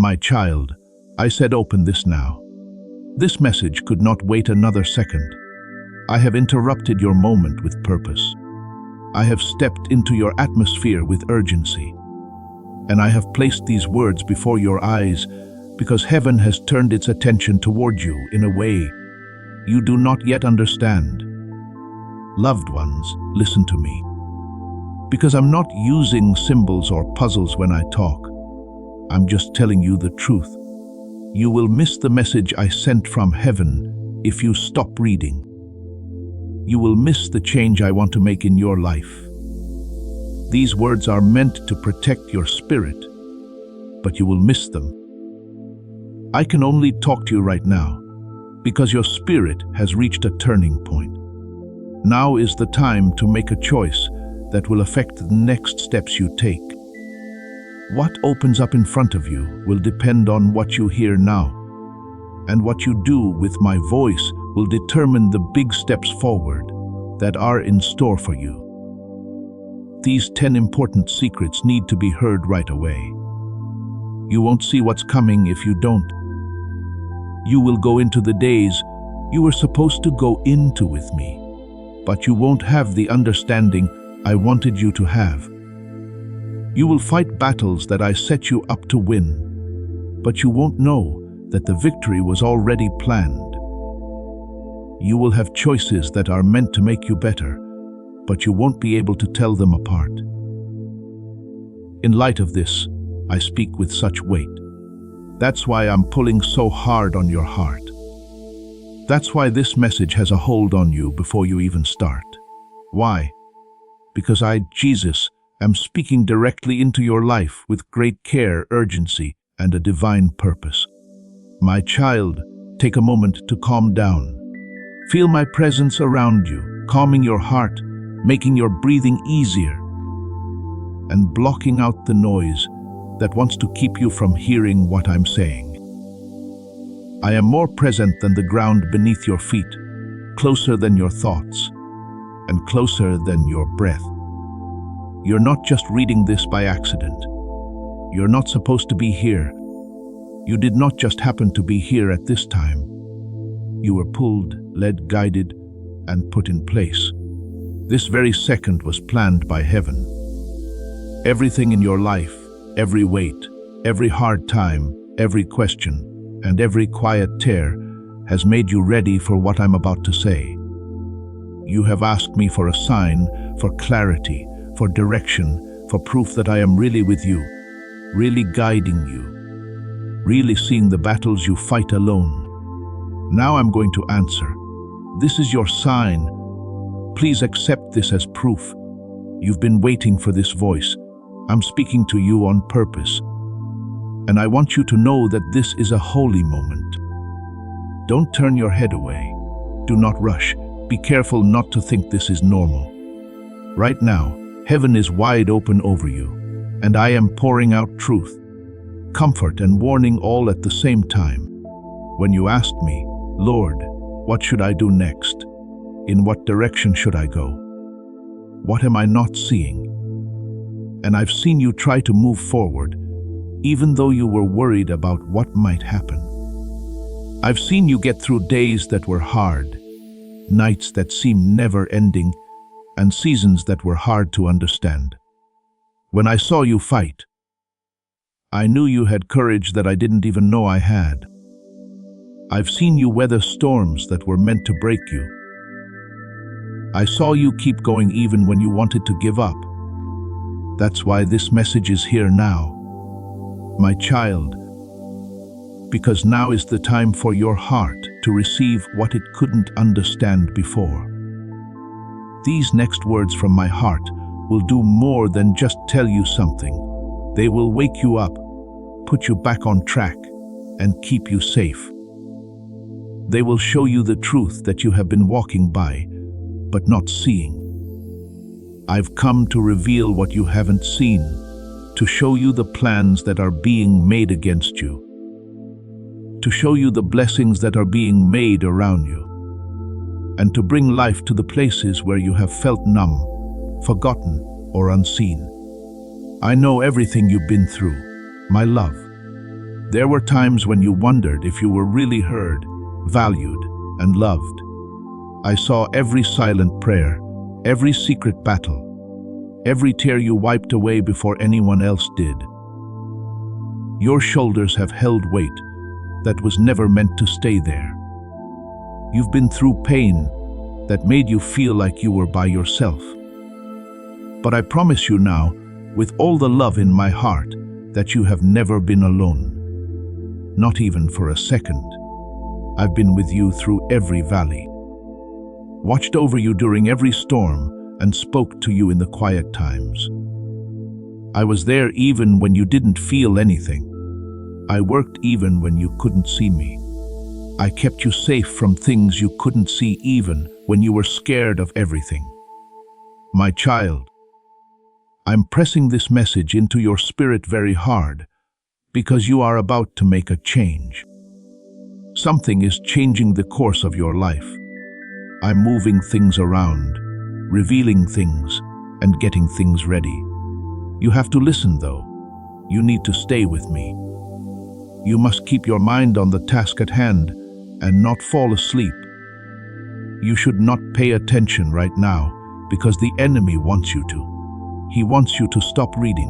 My child, I said open this now. This message could not wait another second. I have interrupted your moment with purpose. I have stepped into your atmosphere with urgency. And I have placed these words before your eyes because heaven has turned its attention toward you in a way you do not yet understand. Loved ones, listen to me. Because I'm not using symbols or puzzles when I talk. I'm just telling you the truth. You will miss the message I sent from heaven if you stop reading. You will miss the change I want to make in your life. These words are meant to protect your spirit, but you will miss them. I can only talk to you right now because your spirit has reached a turning point. Now is the time to make a choice that will affect the next steps you take. What opens up in front of you will depend on what you hear now, and what you do with my voice will determine the big steps forward that are in store for you. These 10 important secrets need to be heard right away. You won't see what's coming if you don't. You will go into the days you were supposed to go into with me, but you won't have the understanding I wanted you to have. You will fight battles that I set you up to win, but you won't know that the victory was already planned. You will have choices that are meant to make you better, but you won't be able to tell them apart. In light of this, I speak with such weight. That's why I'm pulling so hard on your heart. That's why this message has a hold on you before you even start. Why? Because I, Jesus, am speaking directly into your life with great care, urgency, and a divine purpose. My child, take a moment to calm down. Feel my presence around you, calming your heart, making your breathing easier, and blocking out the noise that wants to keep you from hearing what I'm saying. I am more present than the ground beneath your feet, closer than your thoughts, and closer than your breath. You're not just reading this by accident. You're not supposed to be here. You did not just happen to be here at this time. You were pulled, led, guided, and put in place. This very second was planned by heaven. Everything in your life, every weight, every hard time, every question, and every quiet tear has made you ready for what I'm about to say. You have asked me for a sign, for clarity, for direction, for proof that I am really with you, really guiding you, really seeing the battles you fight alone. Now I'm going to answer. This is your sign. Please accept this as proof. You've been waiting for this voice. I'm speaking to you on purpose. And I want you to know that this is a holy moment. Don't turn your head away. Do not rush. Be careful not to think this is normal. Right now, heaven is wide open over you, and I am pouring out truth, comfort, and warning all at the same time. When you asked me, Lord, what should I do next? In what direction should I go? What am I not seeing? And I've seen you try to move forward, even though you were worried about what might happen. I've seen you get through days that were hard, nights that seemed never-ending, and seasons that were hard to understand. When I saw you fight, I knew you had courage that I didn't even know I had. I've seen you weather storms that were meant to break you. I saw you keep going even when you wanted to give up. That's why this message is here now. My child, because now is the time for your heart to receive what it couldn't understand before. These next words from my heart will do more than just tell you something. They will wake you up, put you back on track, and keep you safe. They will show you the truth that you have been walking by, but not seeing. I've come to reveal what you haven't seen, to show you the plans that are being made against you, to show you the blessings that are being made around you, and to bring life to the places where you have felt numb, forgotten, or unseen. I know everything you've been through, my love. There were times when you wondered if you were really heard, valued, and loved. I saw every silent prayer, every secret battle, every tear you wiped away before anyone else did. Your shoulders have held weight that was never meant to stay there. You've been through pain that made you feel like you were by yourself. But I promise you now, with all the love in my heart, that you have never been alone. Not even for a second. I've been with you through every valley, watched over you during every storm, and spoke to you in the quiet times. I was there even when you didn't feel anything. I worked even when you couldn't see me. I kept you safe from things you couldn't see even when you were scared of everything. My child, I'm pressing this message into your spirit very hard because you are about to make a change. Something is changing the course of your life. I'm moving things around, revealing things, and getting things ready. You have to listen though. You need to stay with me. You must keep your mind on the task at hand and not fall asleep. You should not pay attention right now because the enemy wants you to. He wants you to stop reading.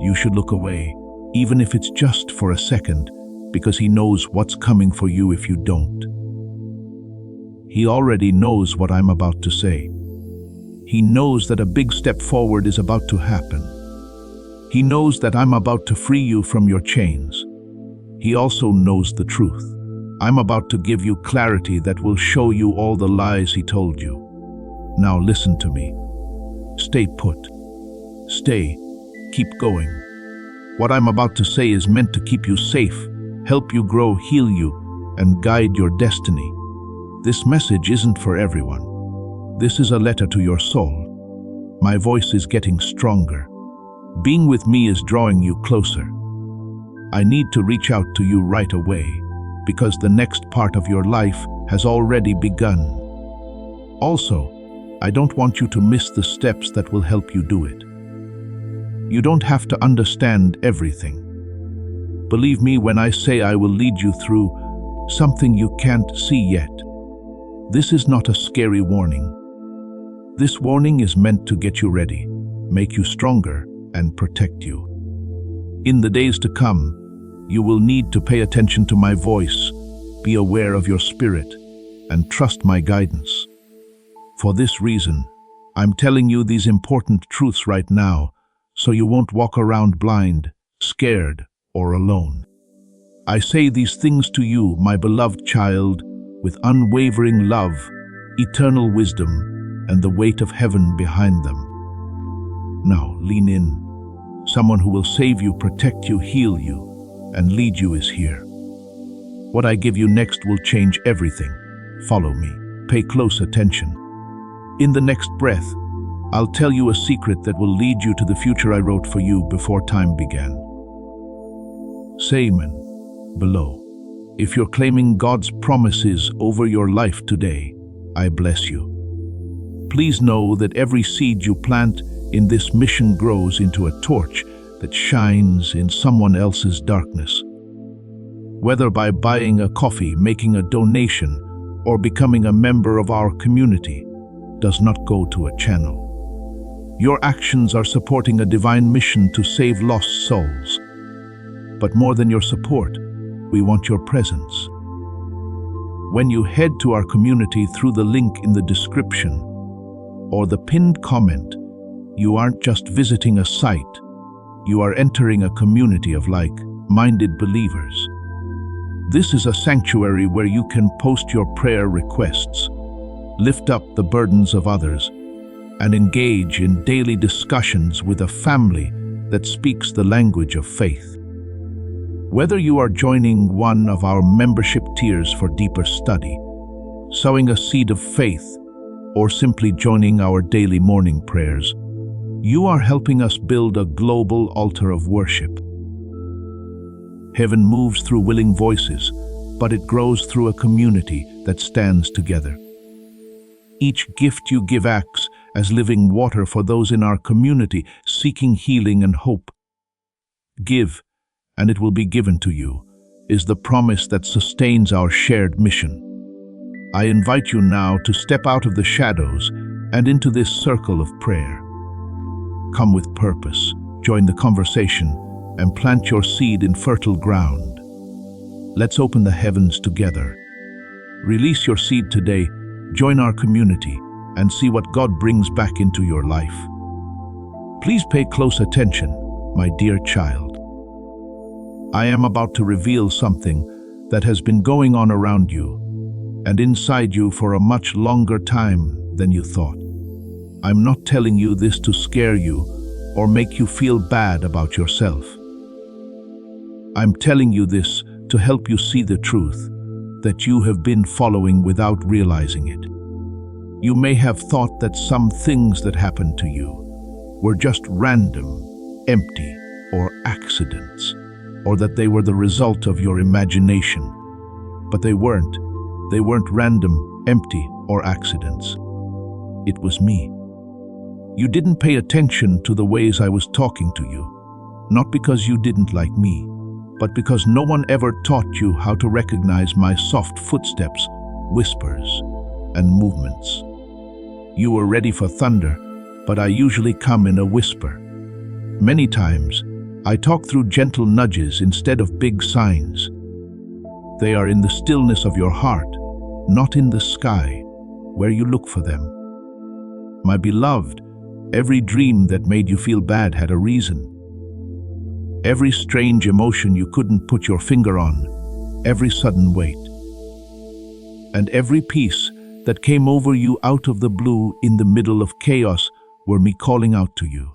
You should look away, even if it's just for a second, because he knows what's coming for you if you don't. He already knows what I'm about to say. He knows that a big step forward is about to happen. He knows that I'm about to free you from your chains. He also knows the truth. I'm about to give you clarity that will show you all the lies he told you. Now listen to me. Stay put. Stay. Keep going. What I'm about to say is meant to keep you safe, help you grow, heal you, and guide your destiny. This message isn't for everyone. This is a letter to your soul. My voice is getting stronger. Being with me is drawing you closer. I need to reach out to you right away because the next part of your life has already begun. Also, I don't want you to miss the steps that will help you do it. You don't have to understand everything. Believe me when I say I will lead you through something you can't see yet. This is not a scary warning. This warning is meant to get you ready, make you stronger, and protect you. In the days to come, you will need to pay attention to my voice, be aware of your spirit, and trust my guidance. For this reason, I'm telling you these important truths right now, so you won't walk around blind, scared, or alone. I say these things to you, my beloved child, with unwavering love, eternal wisdom, and the weight of heaven behind them. Now, lean in. Someone who will save you, protect you, heal you, and lead you is here. What I give you next will change everything. Follow me. Pay close attention. In the next breath, I'll tell you a secret that will lead you to the future I wrote for you before time began. Say amen below. If you're claiming God's promises over your life today, I bless you. Please know that every seed you plant in this mission grows into a torch that shines in someone else's darkness. Whether by buying a coffee, making a donation, or becoming a member of our community, does not go to a channel. Your actions are supporting a divine mission to save lost souls. But more than your support, we want your presence. When you head to our community through the link in the description or the pinned comment, you aren't just visiting a site, you are entering a community of like-minded believers. This is a sanctuary where you can post your prayer requests, lift up the burdens of others, and engage in daily discussions with a family that speaks the language of faith. Whether you are joining one of our membership tiers for deeper study, sowing a seed of faith, or simply joining our daily morning prayers, you are helping us build a global altar of worship. Heaven moves through willing voices, but it grows through a community that stands together. Each gift you give acts as living water for those in our community seeking healing and hope. Give, and it will be given to you, is the promise that sustains our shared mission. I invite you now to step out of the shadows and into this circle of prayer. Come with purpose, join the conversation, and plant your seed in fertile ground. Let's open the heavens together. Release your seed today, join our community, and see what God brings back into your life. Please pay close attention, my dear child. I am about to reveal something that has been going on around you and inside you for a much longer time than you thought. I'm not telling you this to scare you or make you feel bad about yourself. I'm telling you this to help you see the truth that you have been following without realizing it. You may have thought that some things that happened to you were just random, empty, or accidents, or that they were the result of your imagination. But they weren't. They weren't random, empty, or accidents. It was me. You didn't pay attention to the ways I was talking to you, not because you didn't like me, but because no one ever taught you how to recognize my soft footsteps, whispers, and movements. You were ready for thunder, but I usually come in a whisper. Many times, I talk through gentle nudges instead of big signs. They are in the stillness of your heart, not in the sky, where you look for them. My beloved, every dream that made you feel bad had a reason. Every strange emotion you couldn't put your finger on, every sudden wait, and every peace that came over you out of the blue in the middle of chaos were me calling out to you.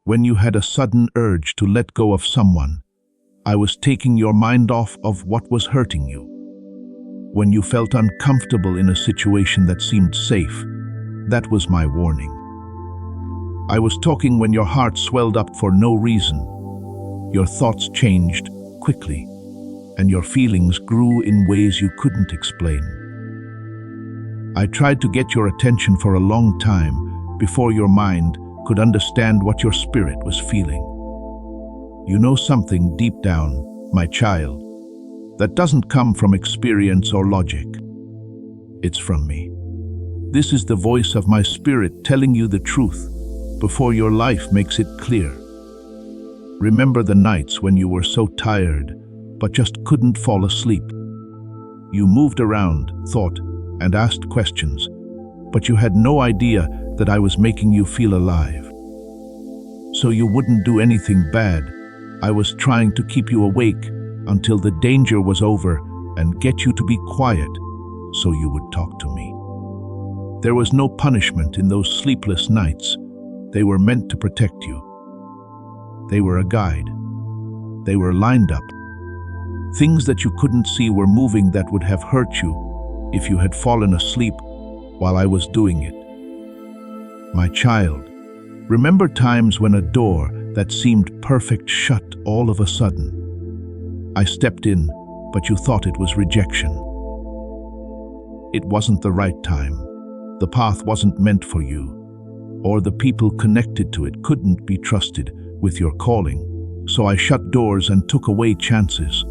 When you had a sudden urge to let go of someone, I was taking your mind off of what was hurting you. When you felt uncomfortable in a situation that seemed safe, that was my warning. I was talking when your heart swelled up for no reason. Your thoughts changed quickly, and your feelings grew in ways you couldn't explain. I tried to get your attention for a long time before your mind could understand what your spirit was feeling. You know something deep down, my child, that doesn't come from experience or logic. It's from me. This is the voice of my spirit telling you the truth before your life makes it clear. Remember the nights when you were so tired but just couldn't fall asleep. You moved around, thought, and asked questions, but you had no idea that I was making you feel alive. So you wouldn't do anything bad. I was trying to keep you awake until the danger was over and get you to be quiet so you would talk to me. There was no punishment in those sleepless nights. They were meant to protect you. They were a guide. They were lined up. Things that you couldn't see were moving that would have hurt you if you had fallen asleep while I was doing it. My child, remember times when a door that seemed perfect shut all of a sudden. I stepped in, but you thought it was rejection. It wasn't the right time. The path wasn't meant for you, or the people connected to it couldn't be trusted with your calling. So I shut doors and took away chances.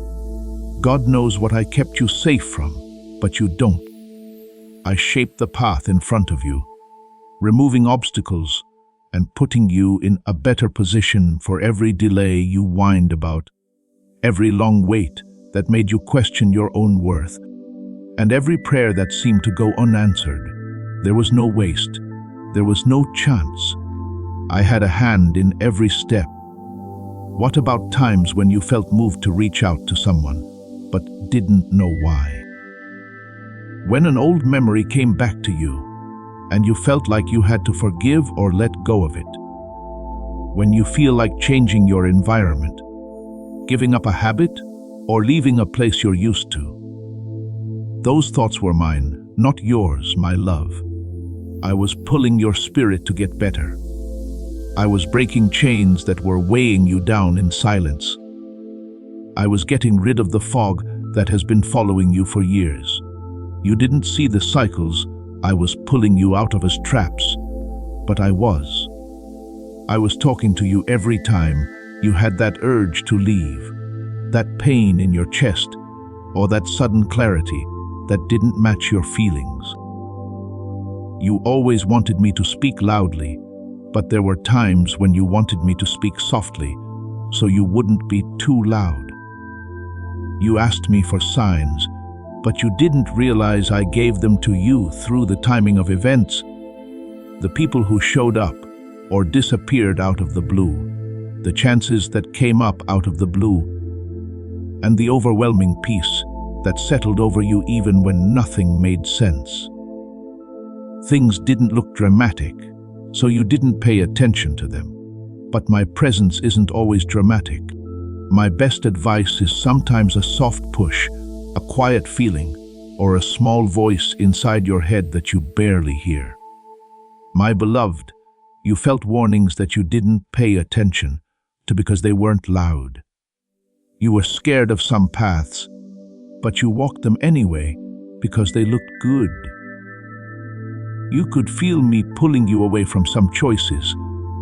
God knows what I kept you safe from, but you don't. I shaped the path in front of you, removing obstacles and putting you in a better position for every delay you whined about, every long wait that made you question your own worth, and every prayer that seemed to go unanswered. There was no waste. There was no chance. I had a hand in every step. What about times when you felt moved to reach out to someone, but didn't know why? When an old memory came back to you, and you felt like you had to forgive or let go of it. When you feel like changing your environment, giving up a habit, or leaving a place you're used to. Those thoughts were mine, not yours, my love. I was pulling your spirit to get better. I was breaking chains that were weighing you down in silence. I was getting rid of the fog that has been following you for years. You didn't see the cycles I was pulling you out of as traps, but I was. I was talking to you every time You had that urge to leave, that pain in your chest, or that sudden clarity that didn't match your feelings. You always wanted me to speak loudly, but there were times when you wanted me to speak softly, so you wouldn't be too loud. You asked me for signs, but you didn't realize I gave them to you through the timing of events. The people who showed up or disappeared out of the blue, the chances that came up out of the blue, and the overwhelming peace that settled over you even when nothing made sense. Things didn't look dramatic, so you didn't pay attention to them. But my presence isn't always dramatic. My best advice is sometimes a soft push, a quiet feeling, or a small voice inside your head that you barely hear. My beloved, you felt warnings that you didn't pay attention to because they weren't loud. You were scared of some paths, but you walked them anyway because they looked good. You could feel me pulling you away from some choices,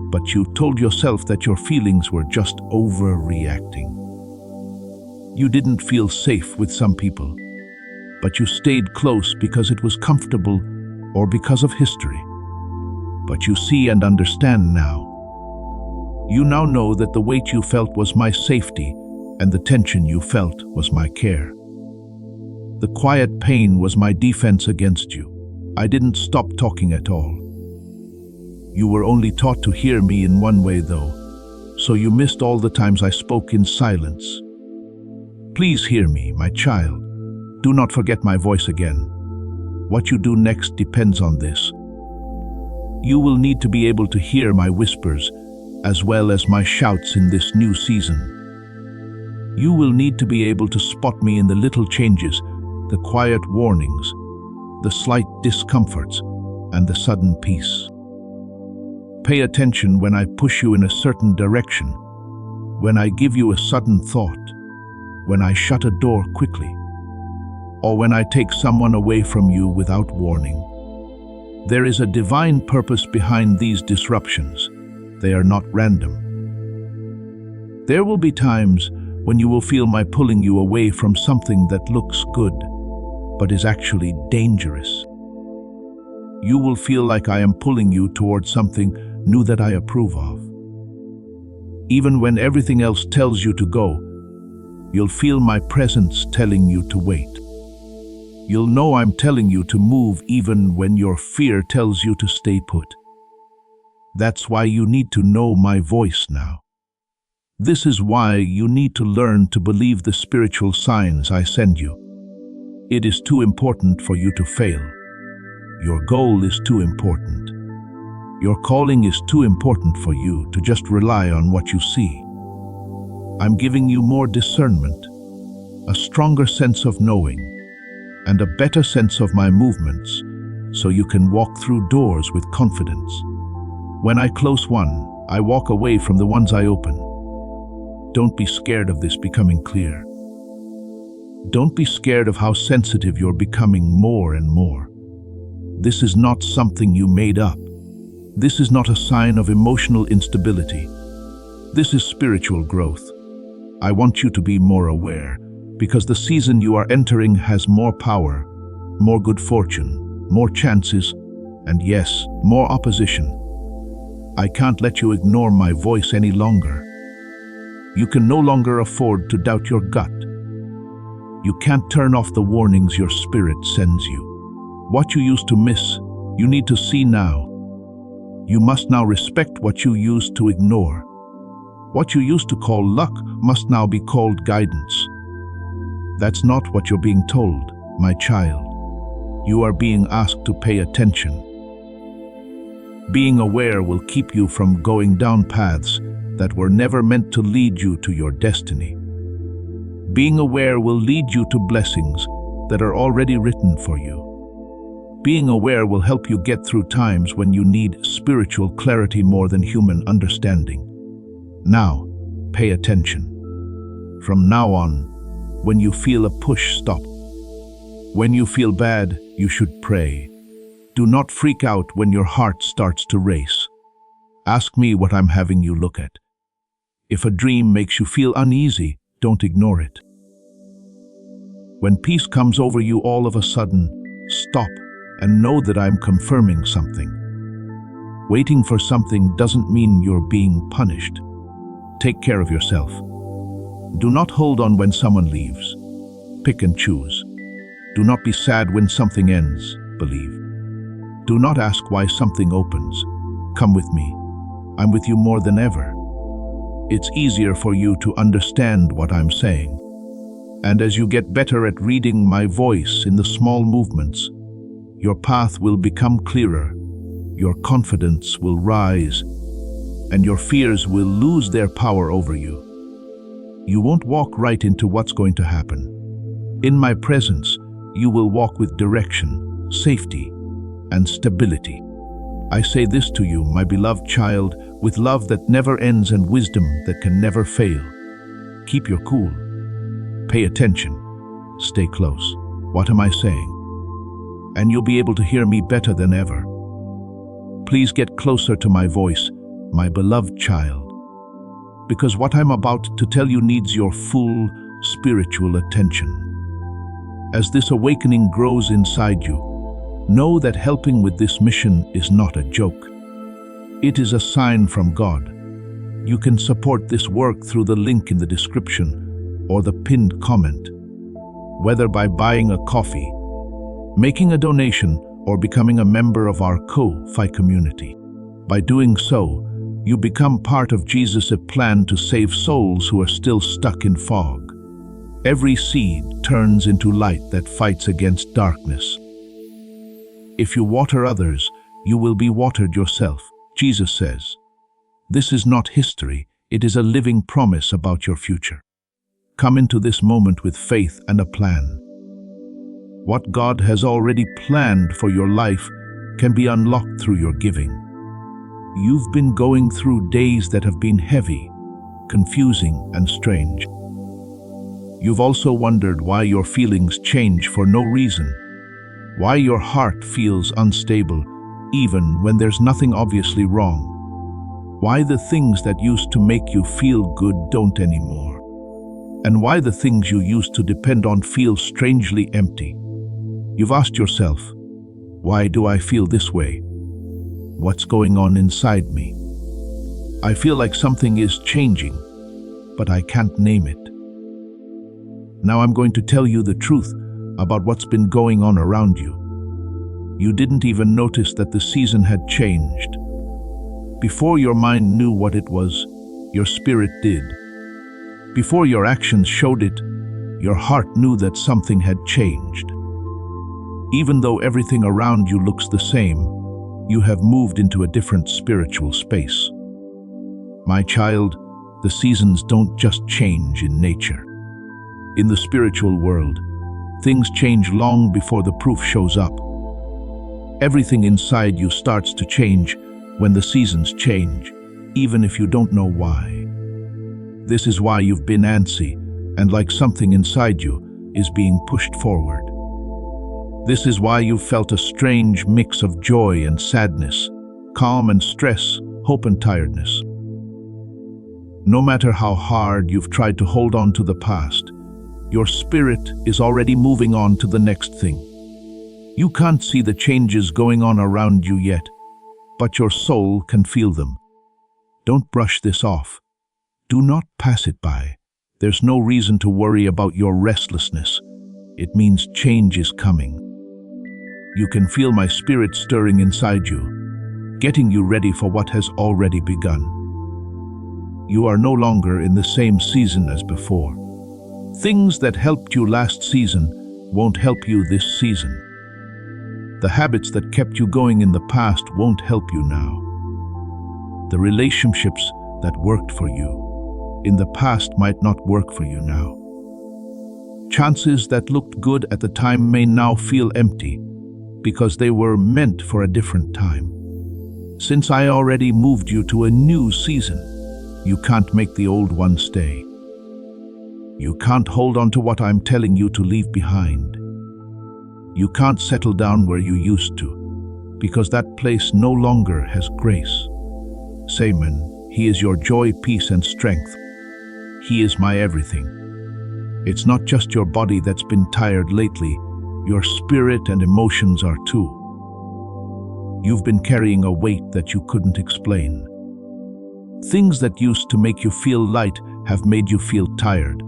but you told yourself that your feelings were just overreacting. You didn't feel safe with some people, but you stayed close because it was comfortable or because of history. But you see and understand now. You now know that the weight you felt was my safety and the tension you felt was my care. The quiet pain was my defense against you. I didn't stop talking at all. You were only taught to hear me in one way though, so you missed all the times I spoke in silence. Please hear me, my child. Do not forget my voice again. What you do next depends on this. You will need to be able to hear my whispers as well as my shouts in this new season. You will need to be able to spot me in the little changes, the quiet warnings, the slight discomforts, and the sudden peace. Pay attention when I push you in a certain direction, when I give you a sudden thought, when I shut a door quickly, or when I take someone away from you without warning. There is a divine purpose behind these disruptions. They are not random. There will be times when you will feel my pulling you away from something that looks good, but is actually dangerous. You will feel like I am pulling you towards something new that I approve of. Even when everything else tells you to go, you'll feel my presence telling you to wait. You'll know I'm telling you to move even when your fear tells you to stay put. That's why you need to know my voice now. This is why you need to learn to believe the spiritual signs I send you. It is too important for you to fail. Your goal is too important. Your calling is too important for you to just rely on what you see. I'm giving you more discernment, a stronger sense of knowing, and a better sense of my movements, so you can walk through doors with confidence. When I close one, I walk away from the ones I open. Don't be scared of this becoming clear. Don't be scared of how sensitive you're becoming more and more. This is not something you made up. This is not a sign of emotional instability. This is spiritual growth. I want you to be more aware, because the season you are entering has more power, more good fortune, more chances, and yes, more opposition. I can't let you ignore my voice any longer. You can no longer afford to doubt your gut. You can't turn off the warnings your spirit sends you. What you used to miss, you need to see now. You must now respect what you used to ignore. What you used to call luck must now be called guidance. That's not what you're being told, my child. You are being asked to pay attention. Being aware will keep you from going down paths that were never meant to lead you to your destiny. Being aware will lead you to blessings that are already written for you. Being aware will help you get through times when you need spiritual clarity more than human understanding. Now, pay attention. From now on, when you feel a push, stop. When you feel bad, you should pray. Do not freak out when your heart starts to race. Ask me what I'm having you look at. If a dream makes you feel uneasy, don't ignore it. When peace comes over you all of a sudden, stop and know that I'm confirming something. Waiting for something doesn't mean you're being punished. Take care of yourself. Do not hold on when someone leaves. Pick and choose. Do not be sad when something ends. Believe. Do not ask why something opens. Come with me. I'm with you more than ever. It's easier for you to understand what I'm saying. And as you get better at reading my voice in the small movements, your path will become clearer, your confidence will rise, and your fears will lose their power over you. You won't walk right into what's going to happen. In my presence, you will walk with direction, safety, and stability. I say this to you, my beloved child, with love that never ends and wisdom that can never fail. Keep your cool. Pay attention. Stay close. What am I saying? And you'll be able to hear me better than ever. Please get closer to my voice, my beloved child, because what I'm about to tell you needs your full spiritual attention. As this awakening grows inside you, know that helping with this mission is not a joke. It is a sign from God. You can support this work through the link in the description or the pinned comment, whether by buying a coffee, making a donation, or becoming a member of our Ko-Fi community. By doing so, you become part of Jesus' plan to save souls who are still stuck in fog. Every seed turns into light that fights against darkness. If you water others, you will be watered yourself, Jesus says. This is not history, it is a living promise about your future. Come into this moment with faith and a plan. What God has already planned for your life can be unlocked through your giving. You've been going through days that have been heavy, confusing, and strange. You've also wondered why your feelings change for no reason, why your heart feels unstable even when there's nothing obviously wrong, why the things that used to make you feel good don't anymore, and why the things you used to depend on feel strangely empty. You've asked yourself, why do I feel this way? What's going on inside me? I feel like something is changing, but I can't name it. Now I'm going to tell you the truth about what's been going on around you. You didn't even notice that the season had changed. Before your mind knew what it was, your spirit did. Before your actions showed it, your heart knew that something had changed. Even though everything around you looks the same, you have moved into a different spiritual space. My child, the seasons don't just change in nature. In the spiritual world, things change long before the proof shows up. Everything inside you starts to change when the seasons change, even if you don't know why. This is why you've been antsy, and like something inside you is being pushed forward. This is why you've felt a strange mix of joy and sadness, calm and stress, hope and tiredness. No matter how hard you've tried to hold on to the past, your spirit is already moving on to the next thing. You can't see the changes going on around you yet, but your soul can feel them. Don't brush this off. Do not pass it by. There's no reason to worry about your restlessness. It means change is coming. You can feel my spirit stirring inside you, getting you ready for what has already begun. You are no longer in the same season as before. Things that helped you last season won't help you this season. The habits that kept you going in the past won't help you now. The relationships that worked for you in the past might not work for you now. Chances that looked good at the time may now feel empty because they were meant for a different time. Since I already moved you to a new season, you can't make the old one stay. You can't hold on to what I'm telling you to leave behind. You can't settle down where you used to, because that place no longer has grace. Semen, He is your joy, peace, and strength. He is my everything. It's not just your body that's been tired lately, your spirit and emotions are too. You've been carrying a weight that you couldn't explain. Things that used to make you feel light have made you feel tired.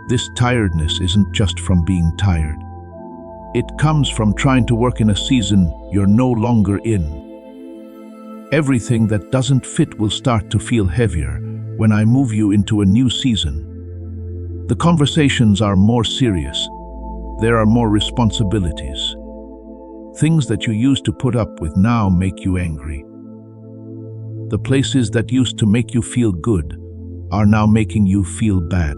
This tiredness isn't just from being tired. It comes from trying to work in a season you're no longer in. Everything that doesn't fit will start to feel heavier when I move you into a new season. The conversations are more serious. There are more responsibilities. Things that you used to put up with now make you angry. The places that used to make you feel good are now making you feel bad.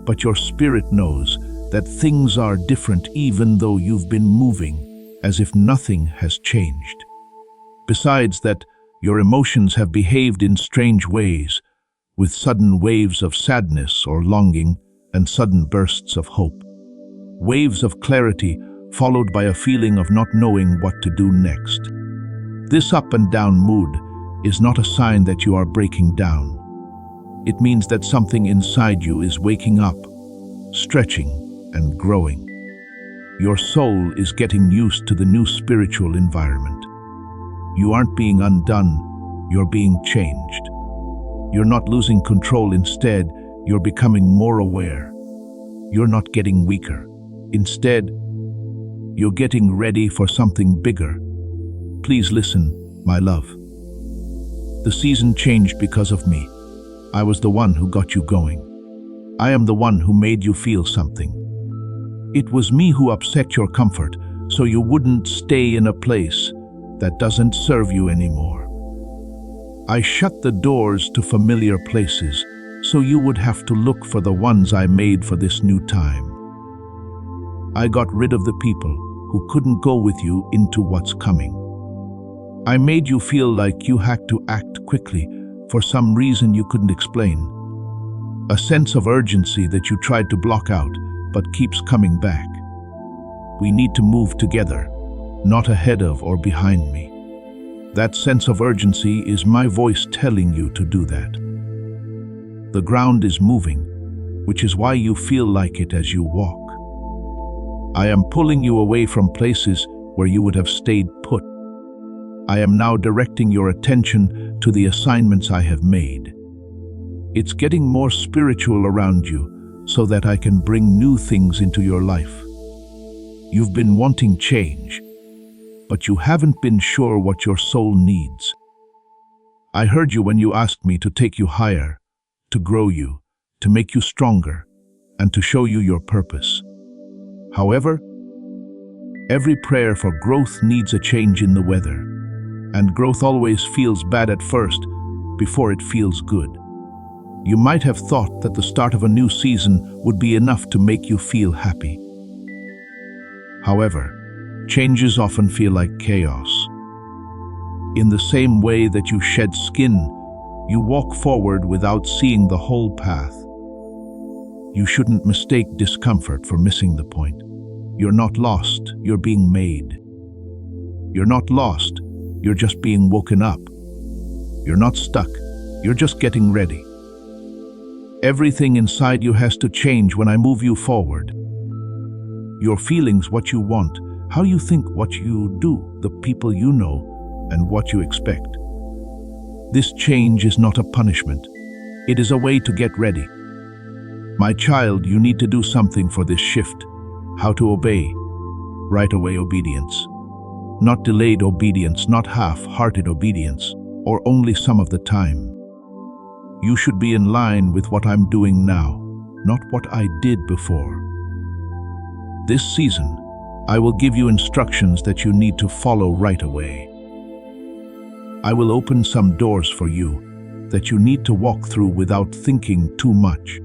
But your spirit knows that things are different even though you've been moving as if nothing has changed. Besides that, your emotions have behaved in strange ways, with sudden waves of sadness or longing and sudden bursts of hope. Waves of clarity followed by a feeling of not knowing what to do next. This up and down mood is not a sign that you are breaking down. It means that something inside you is waking up, stretching, and growing. Your soul is getting used to the new spiritual environment. You aren't being undone, you're being changed. You're not losing control, instead, you're becoming more aware. You're not getting weaker. Instead, you're getting ready for something bigger. Please listen, my love. The season changed because of me. I was the one who got you going. I am the one who made you feel something. It was me who upset your comfort so you wouldn't stay in a place that doesn't serve you anymore. I shut the doors to familiar places so you would have to look for the ones I made for this new time. I got rid of the people who couldn't go with you into what's coming. I made you feel like you had to act quickly for some reason you couldn't explain. A sense of urgency that you tried to block out but keeps coming back. We need to move together, not ahead of or behind me. That sense of urgency is my voice telling you to do that. The ground is moving, which is why you feel like it as you walk. I am pulling you away from places where you would have stayed put. I am now directing your attention to the assignments I have made. It's getting more spiritual around you so that I can bring new things into your life. You've been wanting change, but you haven't been sure what your soul needs. I heard you when you asked me to take you higher, to grow you, to make you stronger, and to show you your purpose. However, every prayer for growth needs a change in the weather, and growth always feels bad at first before it feels good. You might have thought that the start of a new season would be enough to make you feel happy. However, changes often feel like chaos. In the same way that you shed skin, you walk forward without seeing the whole path. You shouldn't mistake discomfort for missing the point. You're not lost, you're being made. You're not lost, you're just being woken up. You're not stuck, you're just getting ready. Everything inside you has to change when I move you forward. Your feelings, what you want, how you think, what you do, the people you know, and what you expect. This change is not a punishment. It is a way to get ready. My child, you need to do something for this shift. How to obey. Right away obedience. Not delayed obedience, not half-hearted obedience, or only some of the time. You should be in line with what I'm doing now, not what I did before. This season, I will give you instructions that you need to follow right away. I will open some doors for you that you need to walk through without thinking too much.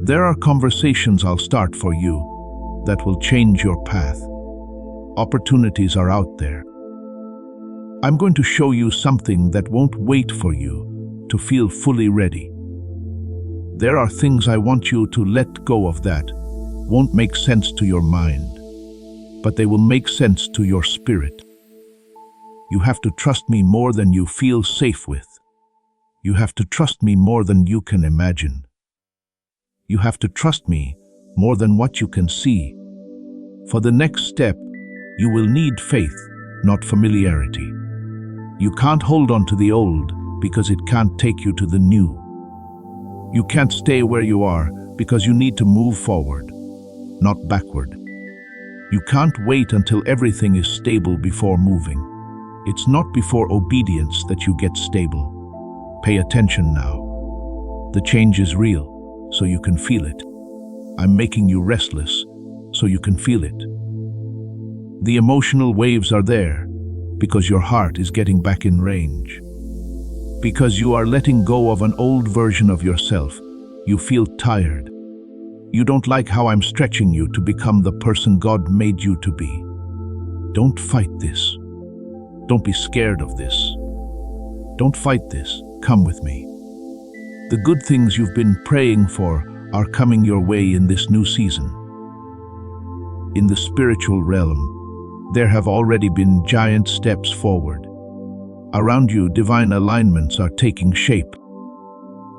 There are conversations I'll start for you that will change your path. Opportunities are out there. I'm going to show you something that won't wait for you to feel fully ready. There are things I want you to let go of that won't make sense to your mind, but they will make sense to your spirit. You have to trust me more than you feel safe with. You have to trust me more than you can imagine. You have to trust me more than what you can see. For the next step, you will need faith, not familiarity. You can't hold on to the old because it can't take you to the new. You can't stay where you are because you need to move forward, not backward. You can't wait until everything is stable before moving. It's not before obedience that you get stable. Pay attention now. The change is real, so you can feel it. I'm making you restless, so you can feel it. The emotional waves are there because your heart is getting back in range. Because you are letting go of an old version of yourself, you feel tired. You don't like how I'm stretching you to become the person God made you to be. Don't fight this. Don't be scared of this. Don't fight this. Come with me. The good things you've been praying for are coming your way in this new season. In the spiritual realm, there have already been giant steps forward. Around you, divine alignments are taking shape.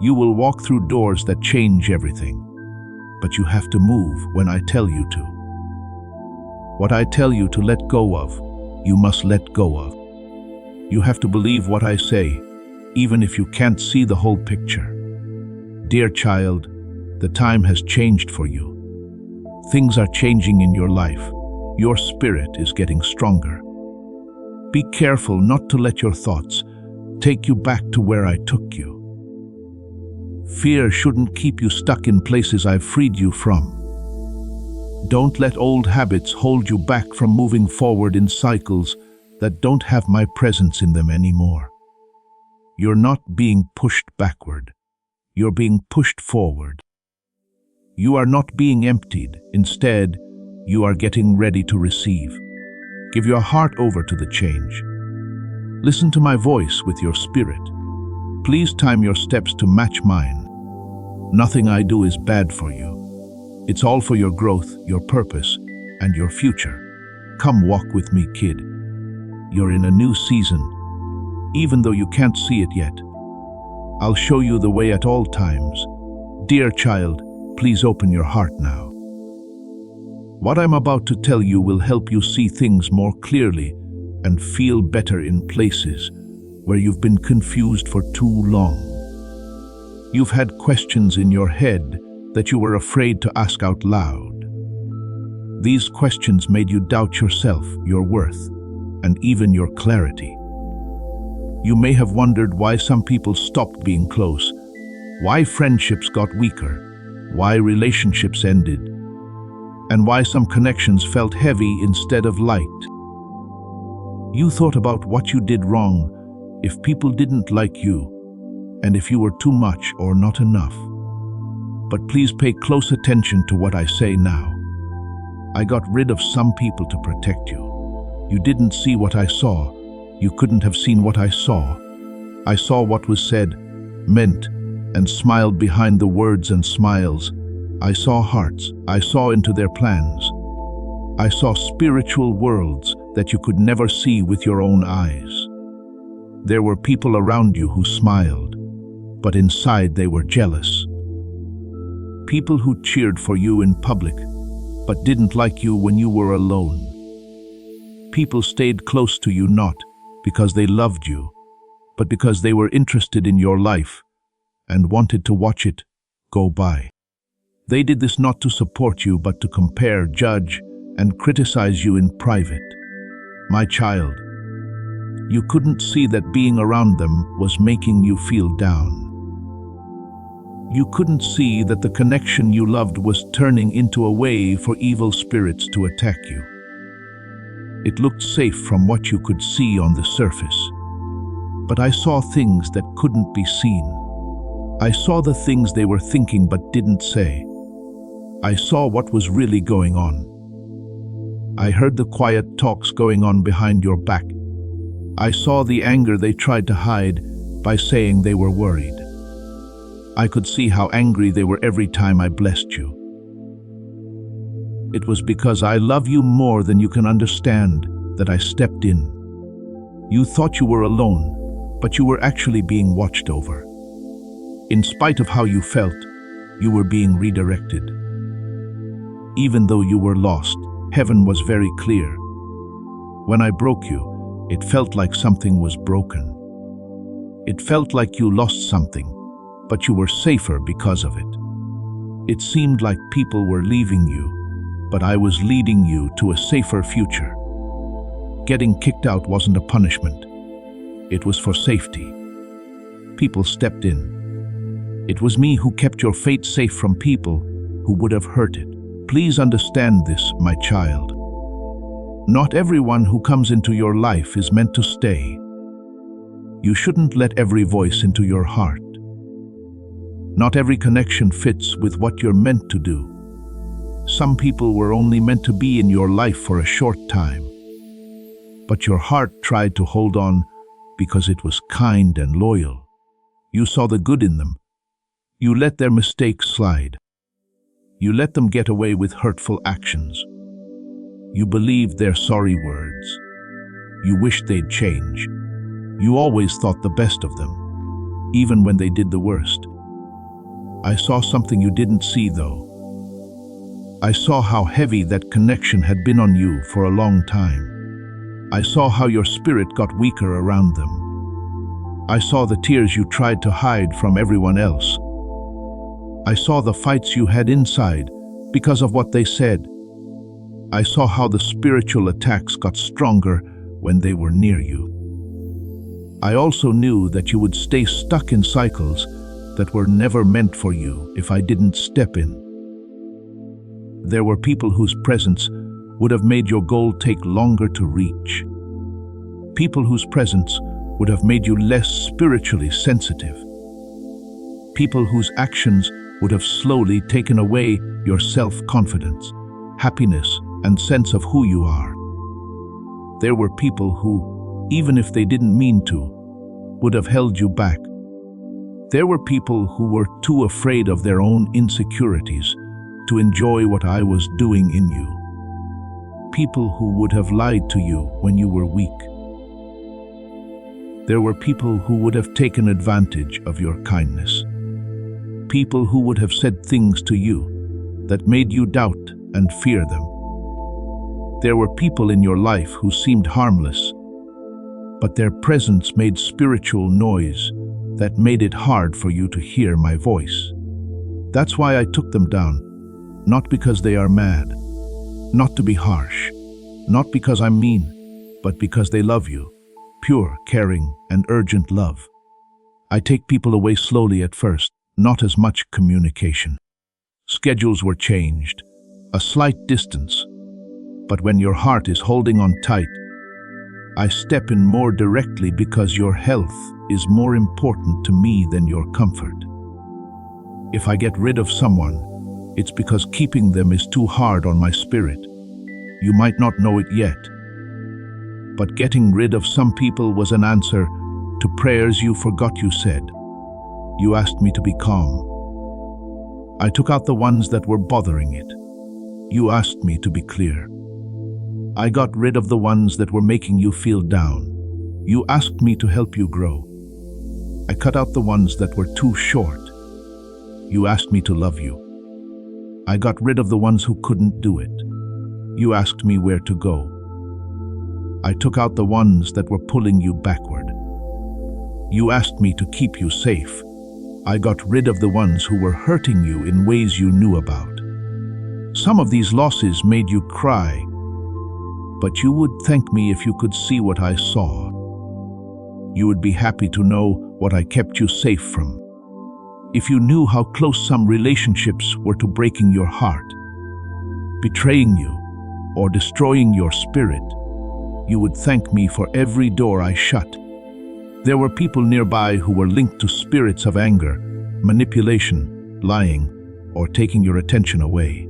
You will walk through doors that change everything, but you have to move when I tell you to. What I tell you to let go of, you must let go of. You have to believe what I say, even if you can't see the whole picture. Dear child, the time has changed for you. Things are changing in your life. Your spirit is getting stronger. Be careful not to let your thoughts take you back to where I took you. Fear shouldn't keep you stuck in places I've freed you from. Don't let old habits hold you back from moving forward in cycles that don't have my presence in them anymore. You're not being pushed backward. You're being pushed forward. You are not being emptied. Instead, you are getting ready to receive. Give your heart over to the change. Listen to my voice with your spirit. Please time your steps to match mine. Nothing I do is bad for you. It's all for your growth, your purpose, and your future. Come walk with me, kid. You're in a new season, even though you can't see it yet. I'll show you the way at all times. Dear child, please open your heart now. What I'm about to tell you will help you see things more clearly and feel better in places where you've been confused for too long. You've had questions in your head that you were afraid to ask out loud. These questions made you doubt yourself, your worth, and even your clarity. You may have wondered why some people stopped being close, why friendships got weaker, why relationships ended, and why some connections felt heavy instead of light. You thought about what you did wrong, if people didn't like you, and if you were too much or not enough. But please pay close attention to what I say now. I got rid of some people to protect you. You didn't see what I saw. You couldn't have seen what I saw. I saw what was said, meant, and smiled behind the words and smiles. I saw hearts. I saw into their plans. I saw spiritual worlds that you could never see with your own eyes. There were people around you who smiled, but inside they were jealous. People who cheered for you in public, but didn't like you when you were alone. People stayed close to you not because they loved you, but because they were interested in your life and wanted to watch it go by. They did this not to support you, but to compare, judge, and criticize you in private. My child, you couldn't see that being around them was making you feel down. You couldn't see that the connection you loved was turning into a way for evil spirits to attack you. It looked safe from what you could see on the surface. But I saw things that couldn't be seen. I saw the things they were thinking but didn't say. I saw what was really going on. I heard the quiet talks going on behind your back. I saw the anger they tried to hide by saying they were worried. I could see how angry they were every time I blessed you. It was because I love you more than you can understand that I stepped in. You thought you were alone, but you were actually being watched over. In spite of how you felt, you were being redirected. Even though you were lost, heaven was very clear. When I broke you, it felt like something was broken. It felt like you lost something, but you were safer because of it. It seemed like people were leaving you, but I was leading you to a safer future. Getting kicked out wasn't a punishment. It was for safety. People stepped in. It was me who kept your fate safe from people who would have hurt it. Please understand this, my child. Not everyone who comes into your life is meant to stay. You shouldn't let every voice into your heart. Not every connection fits with what you're meant to do. Some people were only meant to be in your life for a short time. But your heart tried to hold on because it was kind and loyal. You saw the good in them. You let their mistakes slide. You let them get away with hurtful actions. You believed their sorry words. You wished they'd change. You always thought the best of them, even when they did the worst. I saw something you didn't see, though. I saw how heavy that connection had been on you for a long time. I saw how your spirit got weaker around them. I saw the tears you tried to hide from everyone else. I saw the fights you had inside because of what they said. I saw how the spiritual attacks got stronger when they were near you. I also knew that you would stay stuck in cycles that were never meant for you if I didn't step in. There were people whose presence would have made your goal take longer to reach. People whose presence would have made you less spiritually sensitive. People whose actions would have slowly taken away your self-confidence, happiness, and sense of who you are. There were people who, even if they didn't mean to, would have held you back. There were people who were too afraid of their own insecurities to enjoy what I was doing in you. People who would have lied to you when you were weak. There were people who would have taken advantage of your kindness. People who would have said things to you that made you doubt and fear them. There were people in your life who seemed harmless, but their presence made spiritual noise that made it hard for you to hear my voice. That's why I took them down, not because they are mad, not to be harsh, not because I'm mean, but because they love you, pure, caring, and urgent love. I take people away slowly at first, not as much communication. Schedules were changed, a slight distance, but when your heart is holding on tight, I step in more directly because your health is more important to me than your comfort. If I get rid of someone, it's because keeping them is too hard on my spirit. You might not know it yet, but getting rid of some people was an answer to prayers you forgot you said. You asked me to be calm. I took out the ones that were bothering it. You asked me to be clear. I got rid of the ones that were making you feel down. You asked me to help you grow. I cut out the ones that were too short. You asked me to love you. I got rid of the ones who couldn't do it. You asked me where to go. I took out the ones that were pulling you backward. You asked me to keep you safe. I got rid of the ones who were hurting you in ways you knew about. Some of these losses made you cry, but you would thank me if you could see what I saw. You would be happy to know what I kept you safe from. If you knew how close some relationships were to breaking your heart, betraying you, or destroying your spirit, you would thank me for every door I shut. There were people nearby who were linked to spirits of anger, manipulation, lying, or taking your attention away.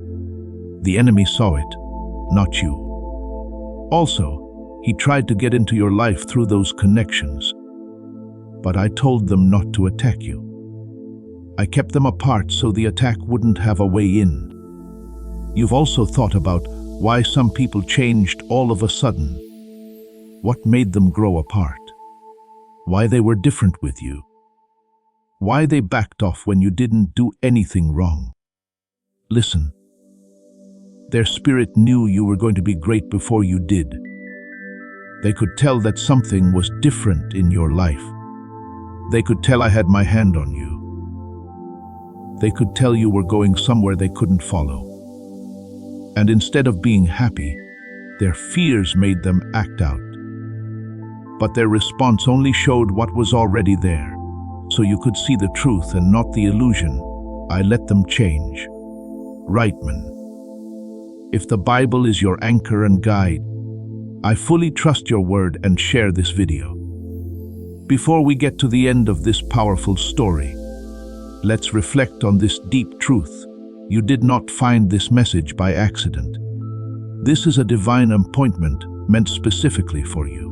The enemy saw it, not you. Also, he tried to get into your life through those connections, but I told them not to attack you. I kept them apart so the attack wouldn't have a way in. You've also thought about why some people changed all of a sudden. What made them grow apart? Why they were different with you? why they backed off when you didn't do anything wrong. Listen. Their spirit knew you were going to be great before you did. They could tell that something was different in your life. They could tell I had my hand on you. They could tell you were going somewhere they couldn't follow. And instead of being happy, their fears made them act out. But their response only showed what was already there, so you could see the truth and not the illusion. I let them change. Reitman. If the Bible is your anchor and guide, I fully trust your word and share this video. Before we get to the end of this powerful story, let's reflect on this deep truth. You did not find this message by accident. This is a divine appointment meant specifically for you.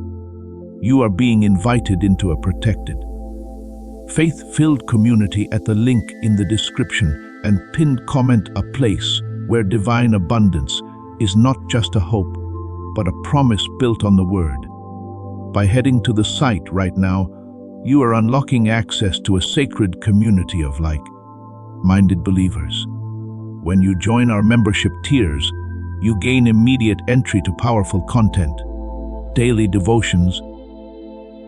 You are being invited into a protected, faith-filled community at the link in the description and pinned comment, a place where divine abundance is not just a hope, but a promise built on the Word. By heading to the site right now, you are unlocking access to a sacred community of like-minded believers. When you join our membership tiers, you gain immediate entry to powerful content, daily devotions,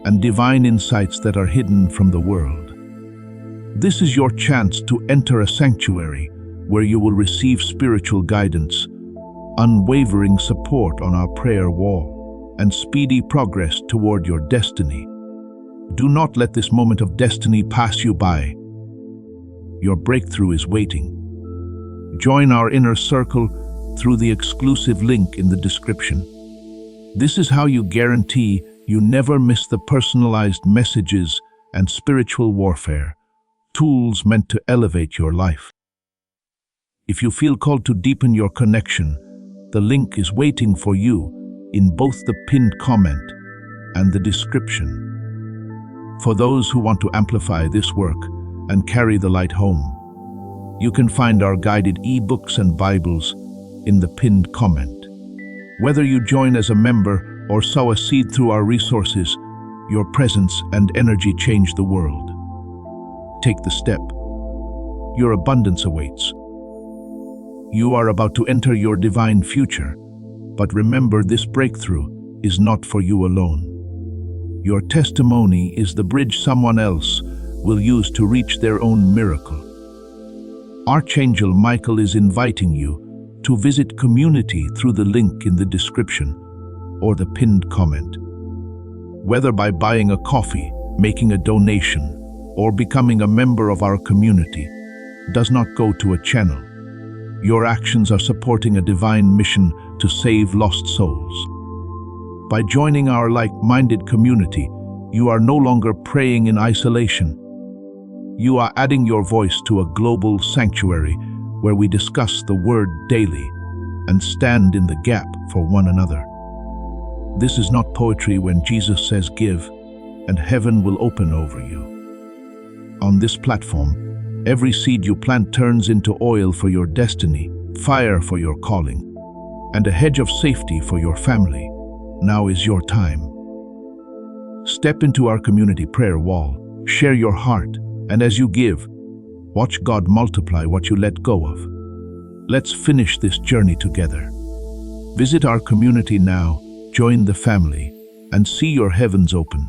and divine insights that are hidden from the world. This is your chance to enter a sanctuary where you will receive spiritual guidance, unwavering support on our prayer wall, and speedy progress toward your destiny. Do not let this moment of destiny pass you by. Your breakthrough is waiting. Join our inner circle through the exclusive link in the description. This is how you guarantee you never miss the personalized messages and spiritual warfare, tools meant to elevate your life. If you feel called to deepen your connection, the link is waiting for you in both the pinned comment and the description. For those who want to amplify this work and carry the light home, you can find our guided ebooks and Bibles in the pinned comment. Whether you join as a member or sow a seed through our resources, your presence and energy change the world. Take the step. Your abundance awaits. You are about to enter your divine future, but remember, this breakthrough is not for you alone. Your testimony is the bridge someone else will use to reach their own miracle. Archangel Michael is inviting you to visit community through the link in the description or the pinned comment. Whether by buying a coffee, making a donation, or becoming a member of our community, does not go to a channel. Your actions are supporting a divine mission to save lost souls. By joining our like-minded community, you are no longer praying in isolation. You are adding your voice to a global sanctuary where we discuss the Word daily and stand in the gap for one another. This is not poetry when Jesus says give, and heaven will open over you. On this platform, every seed you plant turns into oil for your destiny, fire for your calling, and a hedge of safety for your family. Now is your time. Step into our community prayer wall, share your heart, and as you give, watch God multiply what you let go of. Let's finish this journey together. Visit our community now, join the family, and see your heavens open.